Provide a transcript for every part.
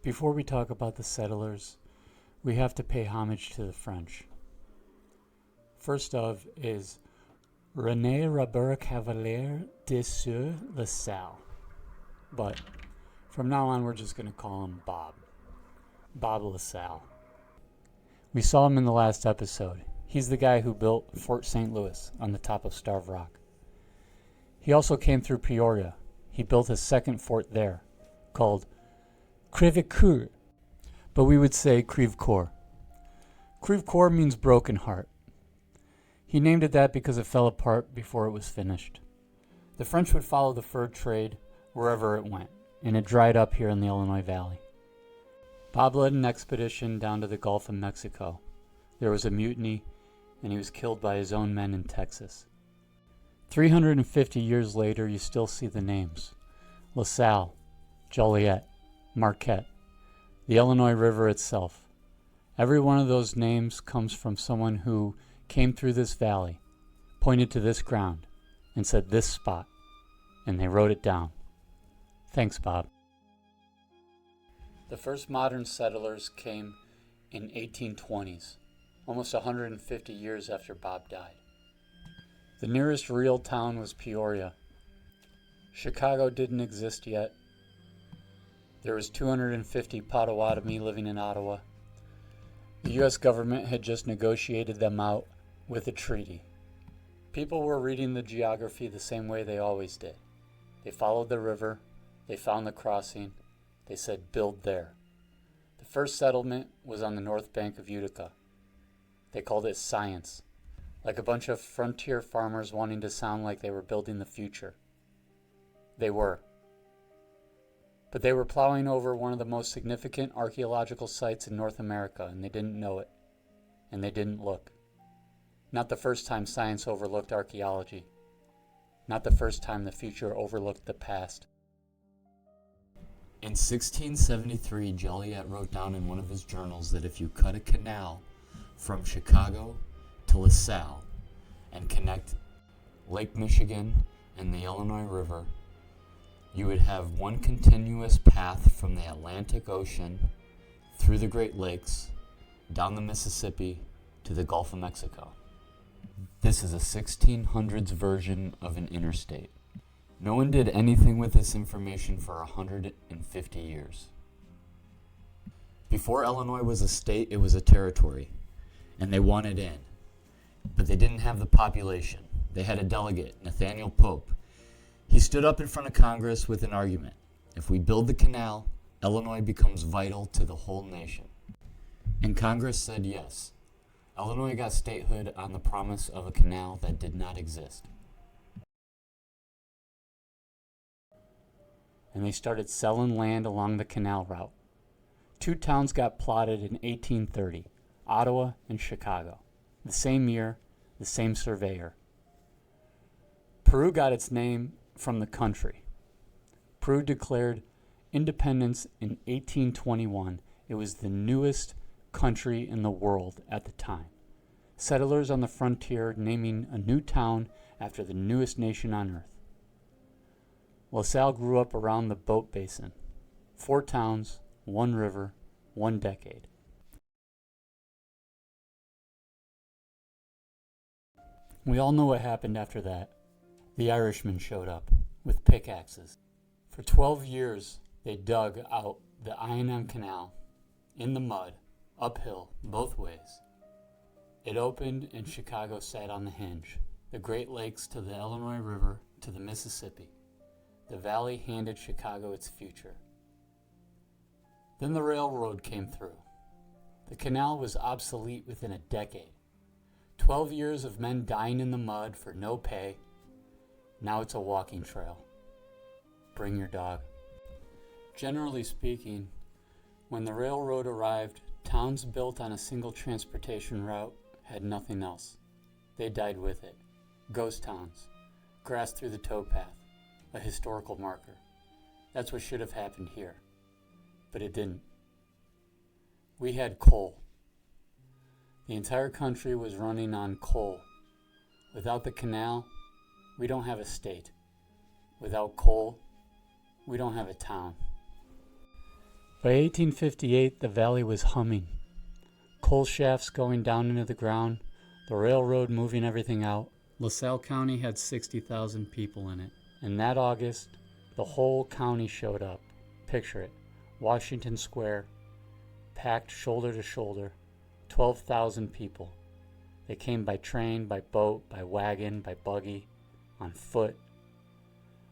Before we talk about the settlers, we have to pay homage to the French. First of is René Robert Cavalier de sur LaSalle. But from now on, we're just going to call him Bob. Bob LaSalle. We saw him in the last episode. He's the guy who built Fort St. Louis on the top of Starved Rock. He also came through Peoria. He built a second fort there, called Crèvecoeur, but we would say Crèvecoeur. Crèvecoeur means broken heart. He named it that because it fell apart before it was finished. The French would follow the fur trade wherever it went, and it dried up here in the Illinois Valley. Bob led an expedition down to the Gulf of Mexico. There was a mutiny, and he was killed by his own men in Texas. 350 years later, you still see the names: LaSalle, Joliet, Marquette, the Illinois River itself. Every one of those names comes from someone who came through this valley, pointed to this ground, and said this spot, and they wrote it down. Thanks, Bob. The first modern settlers came in 1820s, almost 150 years after Bob died. The nearest real town was Peoria. Chicago didn't exist yet. There was 250 Potawatomi living in Ottawa. The U.S. government had just negotiated them out with a treaty. People were reading the geography the same way they always did. They followed the river, they found the crossing, they said build there. The first settlement was on the north bank of Utica. They called it science, like a bunch of frontier farmers wanting to sound like they were building the future. They were. But they were plowing over one of the most significant archaeological sites in North America, and they didn't know it, and they didn't look. Not the first time science overlooked archaeology. Not the first time the future overlooked the past. In 1673, Joliet wrote down in one of his journals that if you cut a canal from Chicago to LaSalle and connect Lake Michigan and the Illinois River, you would have one continuous path from the Atlantic Ocean through the Great Lakes, down the Mississippi to the Gulf of Mexico. This is a 1600s version of an interstate. No one did anything with this information for 150 years. Before Illinois was a state, it was a territory, and they wanted in. But they didn't have the population. They had a delegate, Nathaniel Pope. He stood up in front of Congress with an argument. If we build the canal, Illinois becomes vital to the whole nation. And Congress said yes. Illinois got statehood on the promise of a canal that did not exist. And they started selling land along the canal route. Two towns got plotted in 1830, Ottawa and Chicago. The same year, the same surveyor. Peru got its name from the country. Peru declared independence in 1821. It was the newest country in the world at the time. Settlers on the frontier naming a new town after the newest nation on earth. LaSalle grew up around the boat basin. 4 towns, 1 river, 1 decade. We all know what happened after that. The Irishmen showed up with pickaxes. For 12 years, they dug out the I&M Canal in the mud, uphill, both ways. It opened and Chicago sat on the hinge. The Great Lakes to the Illinois River to the Mississippi. The valley handed Chicago its future. Then the railroad came through. The canal was obsolete within a decade. 12 years of men dying in the mud for no pay. Now it's a walking trail. Bring your dog. Generally speaking, when the railroad arrived, towns built on a single transportation route had nothing else. They died with it. Ghost towns. Grass through the towpath. A historical marker. That's what should have happened here. But it didn't. We had coal. The entire country was running on coal. Without the canal, we don't have a state. Without coal, we don't have a town. By 1858, the valley was humming. Coal shafts going down into the ground, the railroad moving everything out. LaSalle County had 60,000 people in it. And that August, the whole county showed up. Picture it. Washington Square, packed shoulder to shoulder, 12,000 people. They came by train, by boat, by wagon, by buggy, on foot.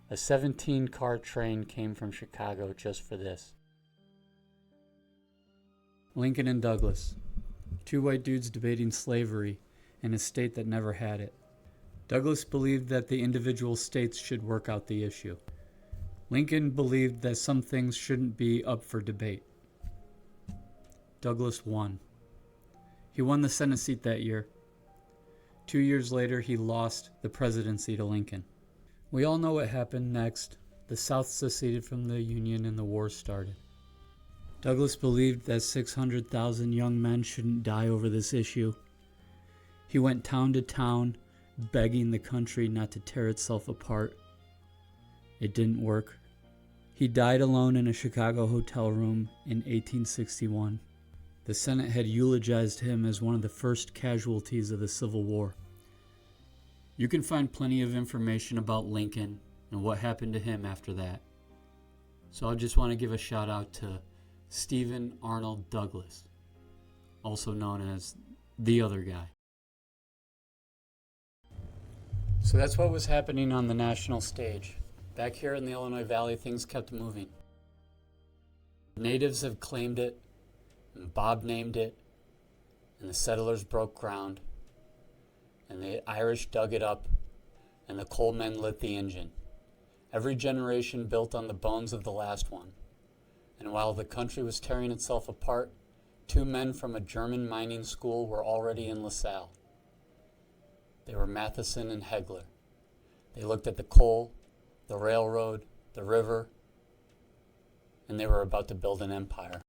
A 17-car train came from Chicago just for this. Lincoln and Douglas, two white dudes debating slavery in a state that never had it. Douglas believed that the individual states should work out the issue. Lincoln believed that some things shouldn't be up for debate. Douglas won. He won the Senate seat that year. 2 years later, he lost the presidency to Lincoln. We all know what happened next. The South seceded from the Union and the war started. Douglas believed that 600,000 young men shouldn't die over this issue. He went town to town, begging the country not to tear itself apart. It didn't work. He died alone in a Chicago hotel room in 1861. The Senate had eulogized him as one of the first casualties of the Civil War. You can find plenty of information about Lincoln and what happened to him after that. So I just want to give a shout out to Stephen Arnold Douglas, also known as the other guy. So that's what was happening on the national stage. Back here in the Illinois Valley, things kept moving. Natives have claimed it, and Bob named it, and the settlers broke ground, and the Irish dug it up, and the coal men lit the engine. Every generation built on the bones of the last one. And while the country was tearing itself apart, two men from a German mining school were already in LaSalle. They were Matheson and Hegler. They looked at the coal, the railroad, the river, and they were about to build an empire.